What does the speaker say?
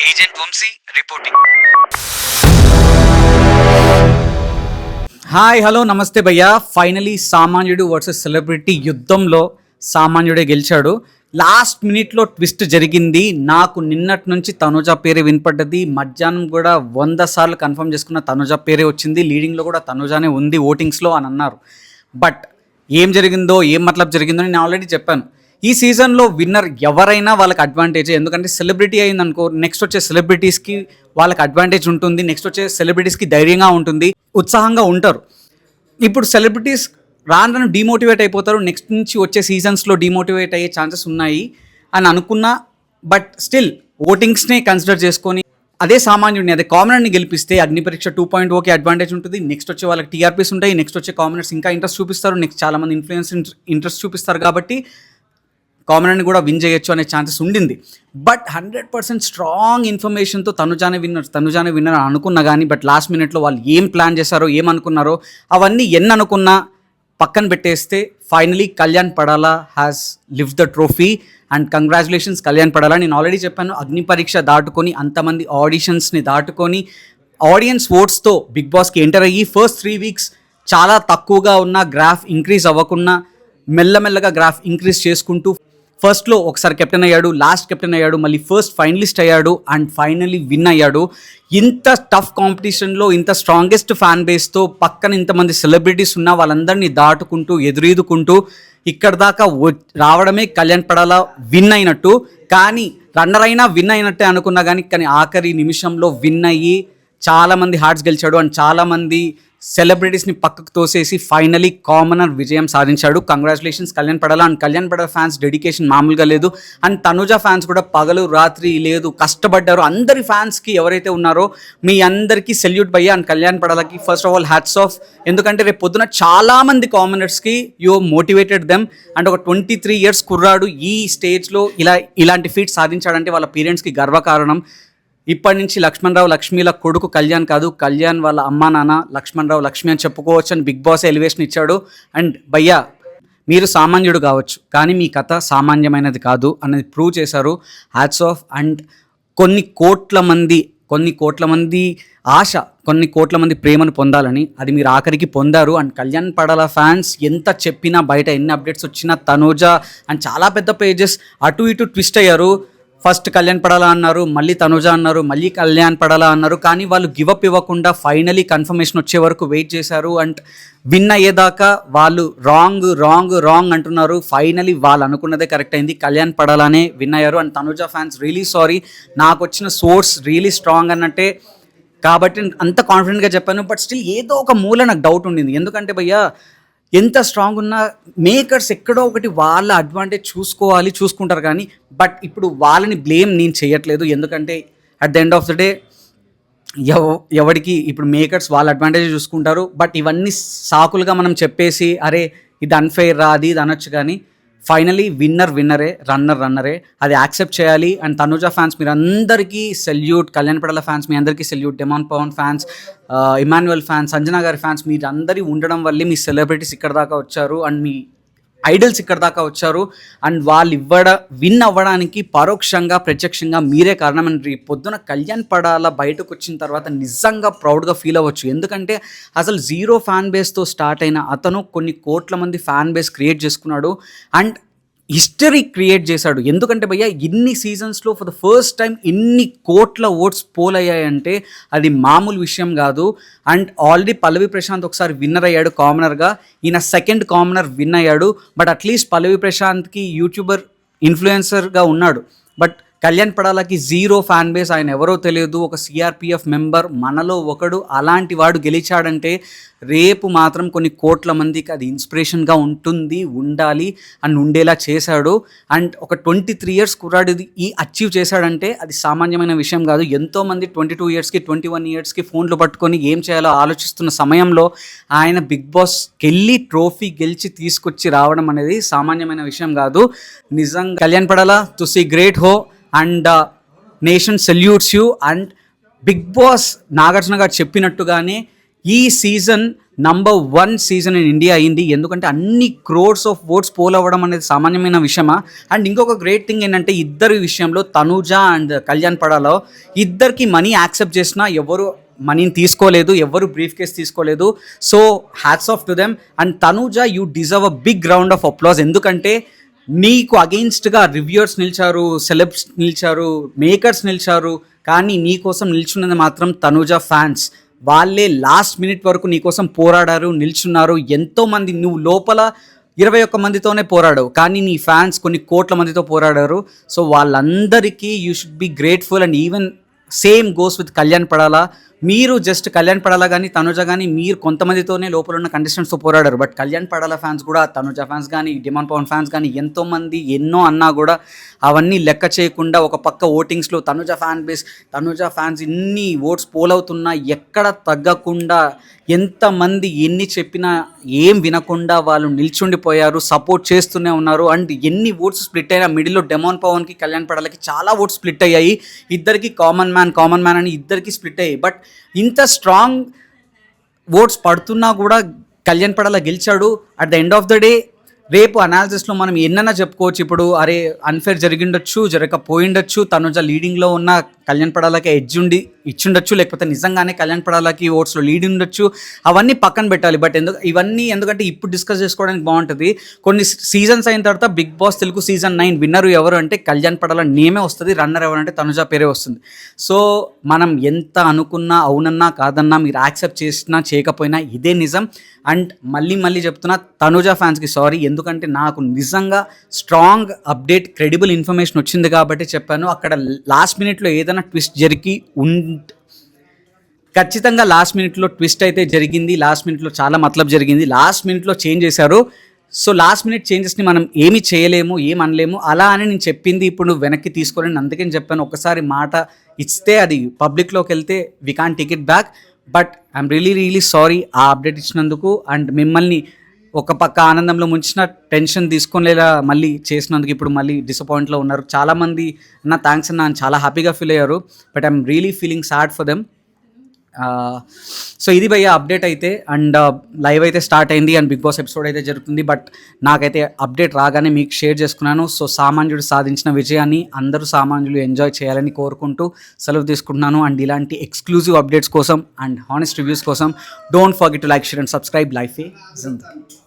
Agent Vamshi reporting. Hi hello నమస్తే భయ్యా. Finally సామాన్యుడు వర్సెస్ సెలబ్రిటీ యుద్ధంలో సామాన్యుడే గెలిచాడు. లాస్ట్ మినిట్లో ట్విస్ట్ జరిగింది. నాకు నిన్నటి నుంచి తనుజ పేరే వినపడ్డది. మధ్యాహ్నం కూడా 100 సార్లు కన్ఫర్మ్ చేసుకున్న తనుజ పేరే వచ్చింది. లీడింగ్లో కూడా తనుజానే ఉంది ఓటింగ్స్లో అని అన్నారు. బట్ ఏం జరిగిందో ఏం మతలబ్ జరిగిందో నేను ఆల్రెడీ చెప్పాను. ఈ సీజన్లో విన్నర్ ఎవరైనా వాళ్ళకి అడ్వాంటేజ్. ఎందుకంటే సెలబ్రిటీ అయిందనుకో, నెక్స్ట్ వచ్చే సెలబ్రిటీస్కి వాళ్ళకి అడ్వాంటేజ్ ఉంటుంది. నెక్స్ట్ వచ్చే సెలబ్రిటీస్కి ధైర్యంగా ఉంటుంది, ఉత్సాహంగా ఉంటారు. ఇప్పుడు సెలబ్రిటీస్ రాను డిమోటివేట్ అయిపోతారు. నెక్స్ట్ నుంచి వచ్చే సీజన్స్లో డిమోటివేట్ అయ్యే ఛాన్సెస్ ఉన్నాయి అని అనుకున్నా. బట్ స్టిల్ ఓటింగ్స్నే కన్సిడర్ చేసుకొని అదే సామాన్యుడిని, అదే కామనర్ని గెలిపిస్తే అగ్నిపరీక్ష 2.0కి అడ్వాంటేజ్ ఉంటుంది. నెక్స్ట్ వచ్చే వాళ్ళకి టీఆర్పీస్ ఉంటాయి. నెక్స్ట్ వచ్చే కామనర్స్ ఇంకా ఇంట్రెస్ట్ చూపిస్తారు. నెక్స్ట్ చాలామంది ఇన్ఫ్లుయెన్స్ ఇంట్రెస్ట్ చూపిస్తారు. కాబట్టి కామనర్ని కూడా విన్ చేయొచ్చు అనే ఛాన్సెస్ ఉండింది. బట్ 100% స్ట్రాంగ్ ఇన్ఫర్మేషన్తో తనుజానే విన్నర్ అనుకున్నా కానీ, బట్ లాస్ట్ మినిట్లో వాళ్ళు ఏం ప్లాన్ చేశారో ఏమనుకున్నారో అవన్నీ అనుకున్నా పక్కన పెట్టేస్తే finally Kalyan Padala has live the trophy. And congratulations Kalyan పడాలా. నేను ఆల్రెడీ చెప్పాను, అగ్ని పరీక్ష దాటుకొని అంతమంది ఆడిషన్స్ని దాటుకొని ఆడియన్స్ ఓట్స్తో బిగ్ బాస్కి ఎంటర్ అయ్యి ఫస్ట్ 3 వీక్స్ చాలా తక్కువగా ఉన్న గ్రాఫ్ ఇంక్రీజ్ అవ్వకుండా మెల్లమెల్లగా గ్రాఫ్ ఇంక్రీజ్ చేసుకుంటూ ఫస్ట్లో ఒకసారి కెప్టెన్ అయ్యాడు, లాస్ట్ కెప్టెన్ అయ్యాడు, మళ్ళీ ఫస్ట్ ఫైనలిస్ట్ అయ్యాడు అండ్ ఫైనలీ విన్ అయ్యాడు. ఇంత టఫ్ కాంపిటీషన్లో ఇంత స్ట్రాంగెస్ట్ ఫ్యాన్ బేస్తో పక్కన ఇంతమంది సెలబ్రిటీస్ ఉన్న వాళ్ళందరినీ దాటుకుంటూ ఎదురీదుకుంటూ ఇక్కడ దాకా రావడమే కళ్యాణ్ పడాలా విన్ అయినట్టు. కానీ రన్నర్ అయినా విన్ అయినట్టే అనుకున్నా కానీ ఆఖరి నిమిషంలో విన్ అయ్యి చాలామంది హార్ట్స్ గెలిచాడు అండ్ చాలామంది సెలబ్రిటీస్ని పక్కకు తోసేసి ఫైనలీ కామనర్ విజయం సాధించాడు. Congratulations Kalyan Padala. And Kalyan Padala fans dedication మామూలుగా లేదు. అండ్ తనుజ ఫ్యాన్స్ కూడా పగలు రాత్రి లేదు కష్టపడ్డారు. అందరి ఫ్యాన్స్కి ఎవరైతే ఉన్నారో మీ అందరికీ సెల్యూట్ భయ్యా. అండ్ కళ్యాణ్ పడాలాకి first of all hats off. ఎందుకంటే రేపు పొద్దున చాలామంది కామనర్స్కి యూ మోటివేటెడ్ దెమ్. అండ్ ఒక 23 years కుర్రాడు ఈ స్టేజ్లో ఇలాంటి ఫీట్ సాధించాడంటే వాళ్ళ పేరెంట్స్కి గర్వకారణం. ఇప్పటి నుంచి లక్ష్మణరావు లక్ష్మీల కొడుకు కళ్యాణ్ కాదు, కళ్యాణ్ వాళ్ళ అమ్మా నాన్న లక్ష్మణరావు లక్ష్మి అని చెప్పుకోవచ్చు అని బిగ్ బాస్ ఎలివేషన్ ఇచ్చాడు. అండ్ భయ్యా మీరు సామాన్యుడు కావచ్చు కానీ మీ కథ సామాన్యమైనది కాదు అనేది ప్రూవ్ చేశారు. Hats off. అండ్ కొన్ని కోట్ల మంది ఆశ, కొన్ని కోట్ల మంది ప్రేమను పొందాలని అది మీరు ఆఖరికి పొందారు. అండ్ కళ్యాణ్ పడాలా ఫ్యాన్స్ ఎంత చెప్పినా బయట ఎన్ని అప్డేట్స్ వచ్చినా తనుజ అండ్ చాలా పెద్ద పేజెస్ అటు ఇటు ట్విస్ట్ అయ్యారు. ఫస్ట్ కళ్యాణ్ పడాలా అన్నారు, మళ్ళీ తనుజ అన్నారు, మళ్ళీ కళ్యాణ్ పడాలా అన్నారు. కానీ వాళ్ళు గివప్ ఇవ్వకుండా ఫైనలీ కన్ఫర్మేషన్ వచ్చే వరకు వెయిట్ చేశారు. అండ్ విన్ అయ్యేదాకా వాళ్ళు రాంగ్ అంటున్నారు. ఫైనలీ వాళ్ళు అనుకున్నదే కరెక్ట్ అయింది. కళ్యాణ్ పడాలానే విన్ అయ్యారు. And Tanuja fans really sorry, నాకు వచ్చిన సోర్స్ రియలీ స్ట్రాంగ్ అన్నట్టే కాబట్టి అంత కాన్ఫిడెంట్గా చెప్పాను. బట్ స్టిల్ ఏదో ఒక మూల నాకు డౌట్ ఉండింది. ఎందుకంటే భయ్యా ఎంత స్ట్రాంగ్ ఉన్నా మేకర్స్ ఎక్కడో ఒకటి వాళ్ళ అడ్వాంటేజ్ చూసుకుంటారు కానీ బట్ ఇప్పుడు వాళ్ళని బ్లేమ్ నేను చేయట్లేదు. ఎందుకంటే at the end of the day ఎవరికి ఇప్పుడు మేకర్స్ వాళ్ళ అడ్వాంటేజ్ చూసుకుంటారు. బట్ ఇవన్నీ సాకులుగా మనం చెప్పేసి అరే ఇది అన్ఫెయిర్ రా అది అనొచ్చు. కానీ ఫైనలీ విన్నరే, రన్నరే, అది యాక్సెప్ట్ చేయాలి. అండ్ తనుజ ఫ్యాన్స్ మీరు అందరికీ సెల్యూట్, కళ్యాణ్ పడాలా ఫ్యాన్స్ మీ అందరికీ salute, Demon Pavan fans, Emmanuel fans, Sanjana గారి ఫ్యాన్స్ మీరు అందరూ ఉండడం వల్లే మీ సెలబ్రిటీస్ ఇక్కడ దాకా వచ్చారు అండ్ మీ ఐడల్స్ ఇక్కడ దాకా వచ్చారు. అండ్ వాళ్ళు విన్ అవ్వడానికి పరోక్షంగా ప్రత్యక్షంగా మీరే కారణం. అండ్ పొద్దున కళ్యాణ్ పడాలా బయటకు వచ్చిన తర్వాత నిజంగా ప్రౌడ్గా ఫీల్ అవ్వచ్చు. ఎందుకంటే అసలు 0 ఫ్యాన్ బేస్తో స్టార్ట్ అయిన అతను కొన్ని కోట్ల మంది ఫ్యాన్ బేస్ క్రియేట్ చేసుకున్నాడు అండ్ హిస్టరీ క్రియేట్ చేశాడు. ఎందుకంటే భయ్యా ఇన్ని సీజన్స్లో ఫర్ ద ఫస్ట్ టైం ఇన్ని కోట్ల ఓట్స్ పోల్ అయ్యాయంటే అది మామూలు విషయం కాదు. అండ్ ఆల్రెడీ పల్లవి ప్రశాంత్ ఒకసారి విన్నర్ అయ్యాడు కామనర్గా, ఈయన సెకండ్ కామనర్ విన్ అయ్యాడు. బట్ అట్లీస్ట్ పల్లవి ప్రశాంత్కి యూట్యూబర్ ఇన్ఫ్లుయెన్సర్గా ఉన్నాడు. బట్ కళ్యాణ్ పడాలాకి 0 ఫ్యాన్ బేస్, ఆయన ఎవరో తెలియదు, ఒక సిఆర్పిఎఫ్ మెంబర్, మనలో ఒకడు. అలాంటి వాడు గెలిచాడంటే రేపు మాత్రం కొన్ని కోట్ల మందికి అది ఇన్స్పిరేషన్గా ఉండాలి అని ఉండేలా చేశాడు. అండ్ ఒక 23 years కుర్రాడు ఈ అచీవ్ చేశాడంటే అది సామాన్యమైన విషయం కాదు. ఎంతోమంది 22 yearsకి 21 yearsకి ఫోన్లు పట్టుకొని ఏం చేయాలో ఆలోచిస్తున్న సమయంలో ఆయన బిగ్ బాస్కి వెళ్ళి ట్రోఫీ గెలిచి తీసుకొచ్చి రావడం అనేది సామాన్యమైన విషయం కాదు. నిజంగా Kalyan Padala to see great హో and nation salutes you. And Bigg Boss Nagarjuna గారు చెప్పినట్టుగానే ఈ సీజన్ #1 సీజన్ ఇన్ ఇండియా అయింది. ఎందుకంటే అన్ని క్రోర్స్ ఆఫ్ ఓట్స్ పోల్ అవ్వడం అనేది సామాన్యమైన విషయమా. అండ్ ఇంకొక గ్రేట్ థింగ్ ఏంటంటే ఇద్దరి విషయంలో తనూజ అండ్ కళ్యాణ్ పడాలో ఇద్దరికి మనీ యాక్సెప్ట్ చేసినా ఎవరు మనీని తీసుకోలేదు, ఎవరు బ్రీఫ్ కేస్ తీసుకోలేదు. So hats off to them. And Tanuja you deserve a big round of applause. ఎందుకంటే నీకు అగెయిన్స్ట్గా రివ్యూయర్స్ నిలిచారు, సెలబ్స్ నిలిచారు, మేకర్స్ నిలిచారు, కానీ నీకోసం నిల్చున్నది మాత్రం తనూజ ఫ్యాన్స్. వాళ్ళే లాస్ట్ మినిట్ వరకు నీకోసం పోరాడారు, నిల్చున్నారు. ఎంతోమంది, నువ్వు లోపల 21 మందితోనే పోరాడావు, కానీ నీ ఫ్యాన్స్ కొన్ని కోట్ల మందితో పోరాడారు. సో వాళ్ళందరికీ you should be grateful. And even same goes with Kalyan పడాలా. మీరు జస్ట్ కళ్యాణ్ పడాలా కానీ తనుజ కానీ మీరు కొంతమందితోనే లోపల ఉన్న కంటెస్టెంట్స్తో పోరాడారు. బట్ కళ్యాణ్ పడాలా ఫ్యాన్స్ కూడా, తనుజ ఫ్యాన్స్ కానీ, డిమాండ్ పవన్ ఫ్యాన్స్ కానీ ఎంతోమంది ఎన్నో అన్నా కూడా అవన్నీ లెక్క చేయకుండా ఒక పక్క ఓటింగ్స్లో తనుజ ఫ్యాన్స్ ఇన్ని ఓట్స్ పోల్ అవుతున్నా ఎక్కడ తగ్గకుండా, ఎంతమంది ఎన్ని చెప్పినా ఏం వినకుండా వాళ్ళు నిల్చుండిపోయారు, సపోర్ట్ చేస్తూనే ఉన్నారు. అండ్ ఎన్ని ఓట్స్ స్ప్లిట్ అయినా మిడిల్లో డెమాన్ పవన్కి, కళ్యాణ్ పడాలకి చాలా ఓట్స్ స్ప్లిట్ అయ్యాయి. ఇద్దరికి కామన్ మ్యాన్ అని ఇద్దరికి స్ప్లిట్ అయ్యాయి. బట్ ఇంత స్ట్రాంగ్ ఓట్స్ పడుతున్నా కూడా కళ్యాణ్ పడాల గెలిచాడు. At the end of the day రేపు అనాలిసిస్లో మనం ఎన్నైనా చెప్పుకోవచ్చు. ఇప్పుడు అరే అన్ఫేర్ జరిగిండొచ్చు, జరగకపోయిండొచ్చు, తనుజ లీడింగ్లో ఉన్న కళ్యాణ్ పడాలకి ఎడ్జ్ ఇచ్చిండొచ్చు, లేకపోతే నిజంగానే కళ్యాణ్ పడాలకి ఓట్స్లో లీడ్ ఉండొచ్చు. అవన్నీ పక్కన పెట్టాలి. బట్ ఎందుకంటే ఇప్పుడు డిస్కస్ చేసుకోవడానికి బాగుంటుంది. కొన్ని సీజన్స్ అయిన తర్వాత Bigg Boss Telugu season 9 winner ఎవరు అంటే కళ్యాణ్ పడాల నేమే వస్తుంది, రన్నర్ ఎవరంటే తనుజ పేరే వస్తుంది. సో మనం ఎంత అనుకున్నా, అవునన్నా కాదన్నా, మీరు యాక్సెప్ట్ చేసినా చేయకపోయినా ఇదే నిజం. అండ్ మళ్ళీ చెప్తున్నా, తనుజ ఫ్యాన్స్కి సారీ. ఎందుకంటే నాకు నిజంగా స్ట్రాంగ్ అప్డేట్, క్రెడిబుల్ ఇన్ఫర్మేషన్ వచ్చింది కాబట్టి చెప్పాను. అక్కడ లాస్ట్ మినిట్లో ఏదైనా ట్విస్ట్ ఖచ్చితంగా లాస్ట్ మినిట్లో ట్విస్ట్ అయితే జరిగింది. లాస్ట్ మినిట్లో చాలా మతలబ్ జరిగింది. లాస్ట్ మినిట్లో చేంజ్ చేశారు. సో లాస్ట్ మినిట్ చేంజెస్ని మనం ఏమి చేయలేము, ఏం అనలేము. అలా అని నేను చెప్పింది ఇప్పుడు నువ్వు వెనక్కి తీసుకోలేను. అందుకని చెప్పాను, ఒకసారి మాట ఇస్తే అది పబ్లిక్లోకి వెళ్తే we can't take it back. But I'm really sorry ఆ అప్డేట్ ఇచ్చినందుకు. అండ్ మిమ్మల్ని ఒక పక్క ఆనందంలో ముంచిన, టెన్షన్ తీసుకునేలా మళ్ళీ చేసినందుకు ఇప్పుడు మళ్ళీ డిసప్పాయింట్లో ఉన్నారు. చాలామంది నా థ్యాంక్స్ అన్న అని చాలా హ్యాపీగా ఫీల్ అయ్యారు. But I'm really feeling sad for them. So ఇది భయ్య అప్డేట్ అయితే. అండ్ లైవ్ అయితే స్టార్ట్ అయింది అండ్ బిగ్ బాస్ ఎపిసోడ్ అయితే జరుగుతుంది. బట్ నాకైతే అప్డేట్ రాగానే మీకు షేర్ చేసుకున్నాను. సో సామాన్యుడు సాధించిన విజయాన్ని అందరూ సామాన్యులు ఎంజాయ్ చేయాలని కోరుకుంటూ సెలవు తీసుకుంటున్నాను. అండ్ ఇలాంటి ఎక్స్క్లూజివ్ అప్డేట్స్ కోసం అండ్ హానెస్ట్ రివ్యూస్ కోసం don't forget to like, share and subscribe. Life ఏ జిందగీ.